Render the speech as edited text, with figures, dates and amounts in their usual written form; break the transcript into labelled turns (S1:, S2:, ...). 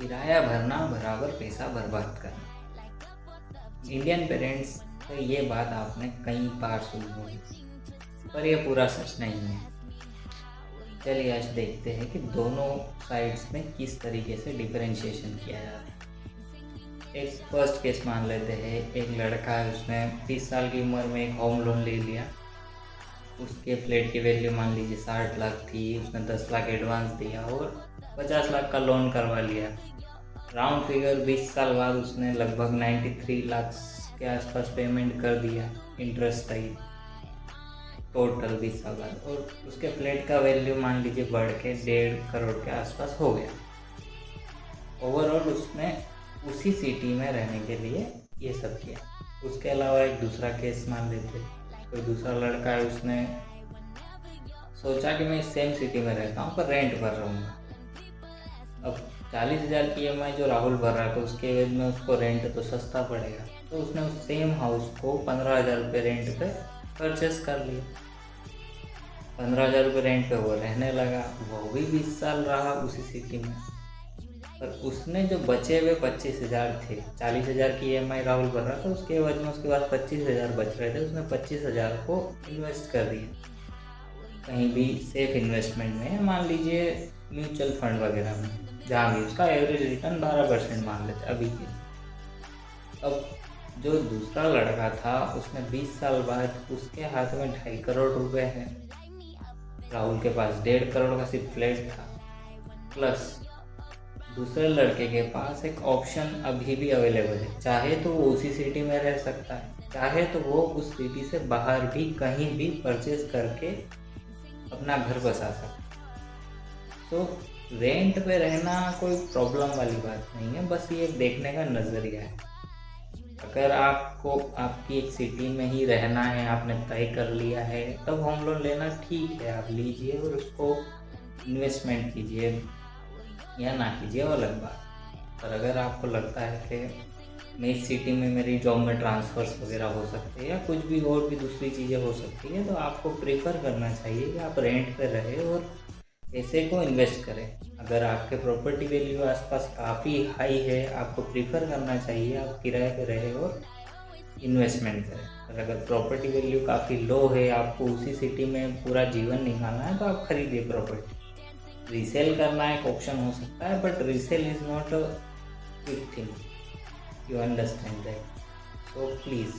S1: किराया भरना बराबर पैसा बर्बाद करना। इंडियन पेरेंट्स से ये बात आपने कई बार सुनी होगी, पर यह पूरा सच नहीं है। चलिए आज देखते हैं कि दोनों साइड्स में किस तरीके से डिफरेंशिएशन किया जाता है। एक फर्स्ट केस मान लेते हैं, एक लड़का है, उसने 20 साल की उम्र में एक होम लोन ले लिया। उसके फ्लैट की वैल्यू मान लीजिए 60 लाख थी, उसने 10 लाख एडवांस दिया और 50 लाख का लोन करवा लिया। राउंड फिगर 20 साल बाद उसने लगभग 93 लाख के आसपास पेमेंट कर दिया इंटरेस्ट सहित, टोटल 20 साल बाद। और उसके फ्लैट का वैल्यू मान लीजिए बढ़ के 1.5 करोड़ के आसपास हो गया। ओवरऑल उसने उसी सिटी में रहने के लिए ये सब किया। उसके अलावा एक दूसरा केस मान लेते, कोई दूसरा लड़का है, उसने सोचा कि मैं सेम सिटी में रहता हूँ पर रेंट भर रहूँगा। अब 40,000 की EMI जो राहुल भर रहा था, उसके एवज में उसको रेंट तो सस्ता पड़ेगा, तो उसने उस सेम हाउस को 15,000 रुपये रेंट पे परचेस कर लिया। 15,000 रुपये रेंट पे वो रहने लगा, वो भी 20 साल रहा उसी सिटी में। पर उसने जो बचे हुए 25,000 थे, 40,000 की EMI राहुल भर रहा था, उसके एवज में उसके पास 25,000 बच रहे थे। उसने 25,000 को इन्वेस्ट कर दिया कहीं भी सेफ इन्वेस्टमेंट में, मान लीजिए म्यूचुअल फंड वगैरह में, जहाँ भी उसका एवरेज रिटर्न 12% मान लेते अभी के। अब जो दूसरा लड़का था, उसने 20 साल बाद उसके हाथ में 2.5 करोड़ रुपए है, राहुल के पास 1.5 करोड़ का सिर्फ फ्लैट था, प्लस दूसरे लड़के के पास एक ऑप्शन अभी भी अवेलेबल है। चाहे तो वो उसी सिटी में रह सकता है, चाहे तो वो उस सिटी से बाहर भी कहीं भी परचेज करके अपना घर बसा सकता है। तो रेंट पे रहना कोई प्रॉब्लम वाली बात नहीं है, बस ये देखने का नज़रिया है। अगर आपको आपकी एक सिटी में ही रहना है, आपने तय कर लिया है, तब होम लोन लेना ठीक है, आप लीजिए और उसको इन्वेस्टमेंट कीजिए या ना कीजिए, वो अलग बात। पर अगर आपको लगता है कि मैं इस सिटी में मेरी जॉब में ट्रांसफ़र्स वगैरह हो सकते हैं या कुछ भी और भी दूसरी चीज़ें हो सकती है, तो आपको प्रेफर करना चाहिए कि आप रेंट पे रहे और पैसे को इन्वेस्ट करें। अगर आपके प्रॉपर्टी वैल्यू आसपास काफ़ी हाई है, आपको प्रेफर करना चाहिए आप किराए पे रहे और इन्वेस्टमेंट करें। और अगर प्रॉपर्टी वैल्यू काफ़ी लो है, आपको उसी सिटी में पूरा जीवन निकालना है, तो आप खरीदिए प्रॉपर्टी। रीसेल करना एक ऑप्शन हो सकता है, but resale is not a quick thing, you understand that, so please